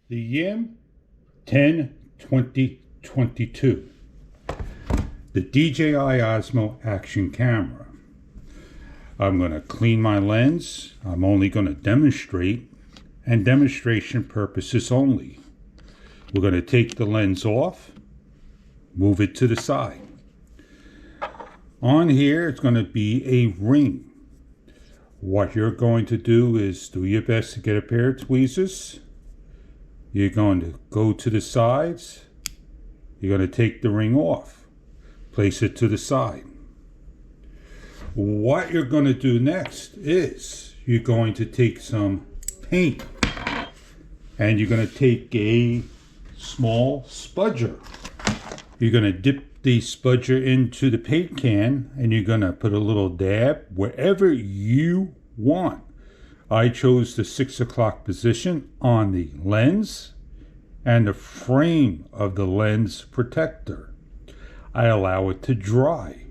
The YIM 10-2022, the DJI Osmo Action camera. I'm going to clean my lens. I'm only going to demonstrate, and demonstration purposes only. We're going to take the lens off, move it to the side. On here, it's going to be a ring. What you're going to do is do your best to get a pair of tweezers. You're going to go to the sides. You're going to take the ring off. Place it to the side. What you're going to do next is you're going to take some paint. And you're going to take a small spudger. You're going to dip the spudger into the paint can. And you're going to put a little dab wherever you want. I chose the 6 o'clock position on the lens and the frame of the lens protector. I allow it to dry.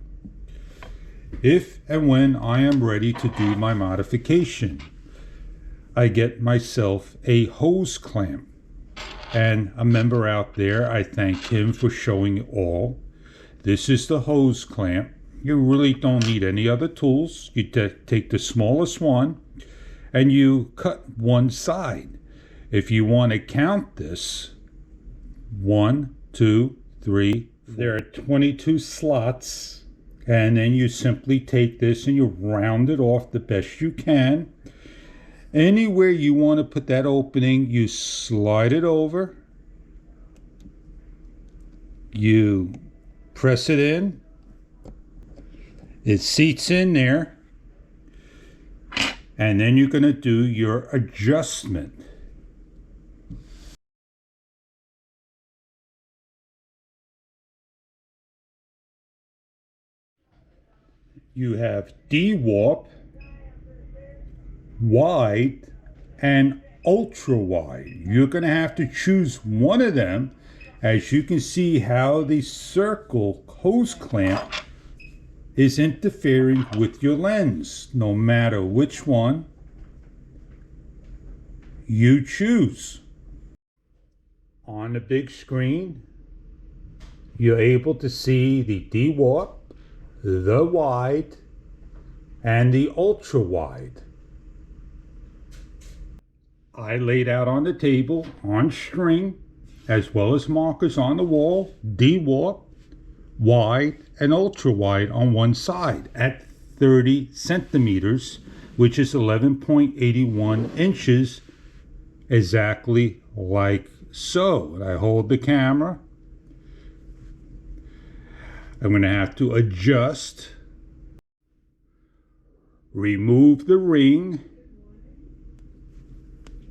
If and when I am ready to do my modification, I get myself a hose clamp. And a member out there, I thank him for showing it all. This is the hose clamp. You really don't need any other tools. You take the smallest one and you cut one side. If you want to count this, 1, 2, 3, there are 22 slots, and then you simply take this and you round it off the best you can. Anywhere you want to put that opening, you slide it over, you press it in, it seats in there. And then you're going to do your adjustment. You have Dewarp, wide, and ultra wide. You're going to have to choose one of them. As you can see how the circle hose clamp is interfering with your lens. No matter which one you choose. On the big screen, you're able to see the Dewarp, the wide, and the ultra wide. I laid out on the table on string, as well as markers on the wall, Dewarp, wide, and ultra wide on one side at 30 centimeters, which is 11.81 inches, exactly like so. And I hold the camera. I'm going to have to adjust, remove the ring,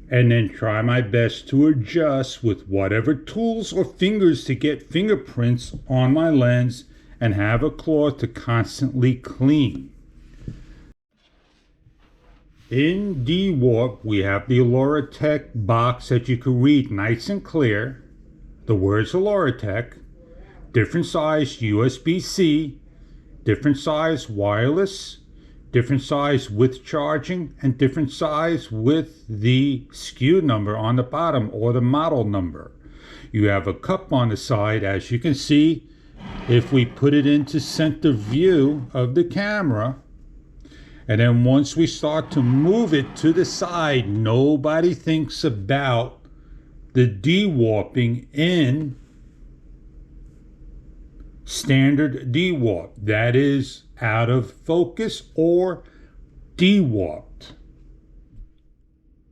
and then try my best to adjust with whatever tools or fingers to get fingerprints on my lens and have a cloth to constantly clean. In Dewarp, we have the Tech box that you can read nice and clear. The words Tech, different size USB-C, different size wireless, different size with charging, and different size with the SKU number on the bottom or the model number. You have a cup on the side, as you can see. If we put it into center view of the camera, and then once we start to move it to the side, nobody thinks about the dewarping in standard dewarp. That is out of focus or dewarped.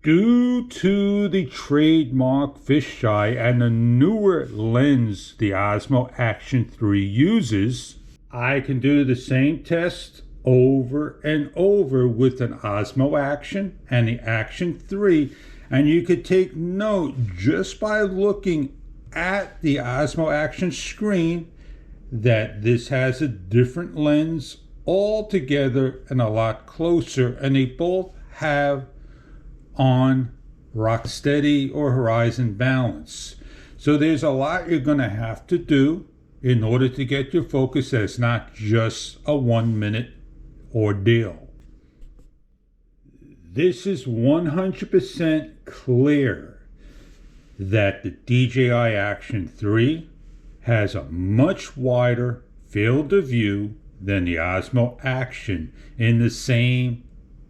Due to the trademark fisheye and the newer lens the Osmo Action 3 uses, I can do the same test over and over with an Osmo Action and the Action 3, and you could take note just by looking at the Osmo Action screen that this has a different lens altogether and a lot closer, and they both have on Rocksteady or Horizon balance. So there's a lot you're going to have to do in order to get your focus that's not just a 1 minute ordeal. This is 100% clear. that the DJI Action 3 has a much wider field of view than the Osmo Action in the same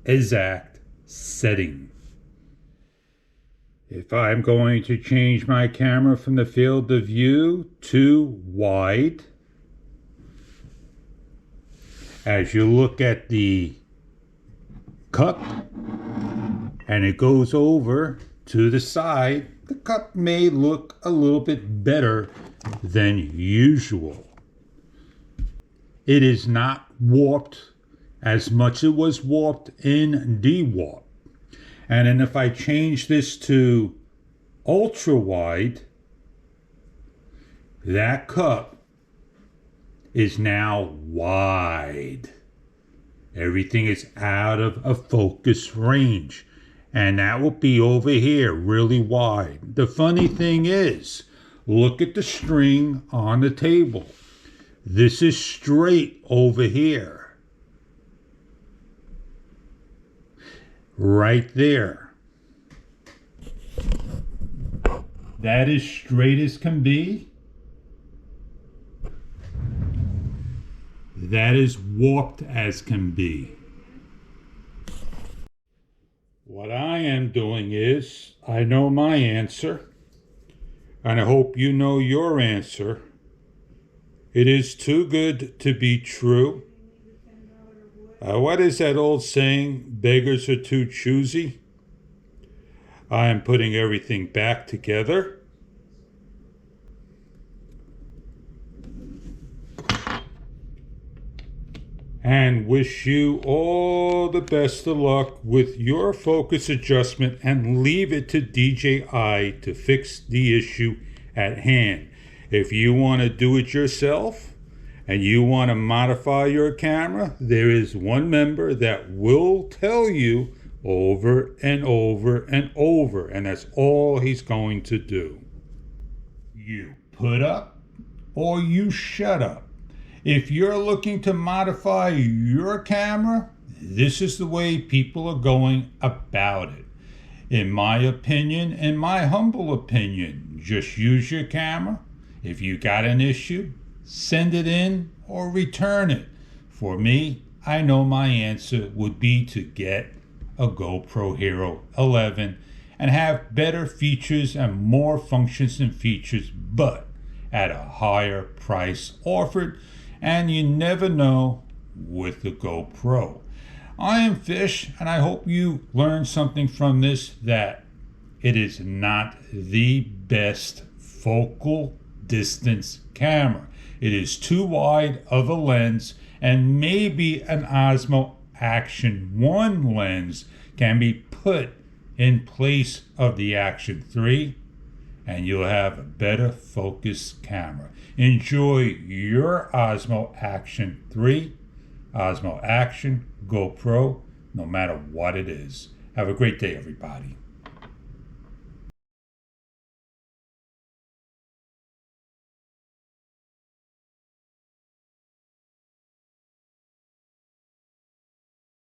exact setting. If I'm going to change my camera from the field of view to wide, as you look at the cup and it goes over to the side, the cup may look a little bit better than usual. It is not warped as much as it was warped in Dewarp. And then if I change this to ultra wide, that cup is now wide. Everything is out of a focus range. And that will be over here, really wide. The funny thing is, look at the string on the table. This is straight over here. Right there. That is straight as can be. That is warped as can be. What I am doing is, I know my answer, and I hope you know your answer. It is too good to be true. What is that old saying? Beggars are too choosy. I am putting everything back together. And wish you all the best of luck with your focus adjustment, and leave it to DJI to fix the issue at hand. If you want to do it yourself and you want to modify your camera, there is one member that will tell you over and over and over, and that's all he's going to do. You put up or you shut up. If you're looking to modify your camera, this is the way people are going about it. In my opinion, in my humble opinion, just use your camera. If you got an issue, send it in or return it. For me, I know my answer would be to get a GoPro Hero 11 and have better features and more functions and features, but at a higher price offered. And you never know with the GoPro. I am Fish, and I hope you learned something from this, that it is not the best focal distance camera. It is too wide of a lens, and maybe an Osmo Action 1 lens can be put in place of the Action 3, and you'll have a better focus camera. Enjoy your Osmo Action 3, Osmo Action, GoPro, no matter what it is. Have a great day, everybody.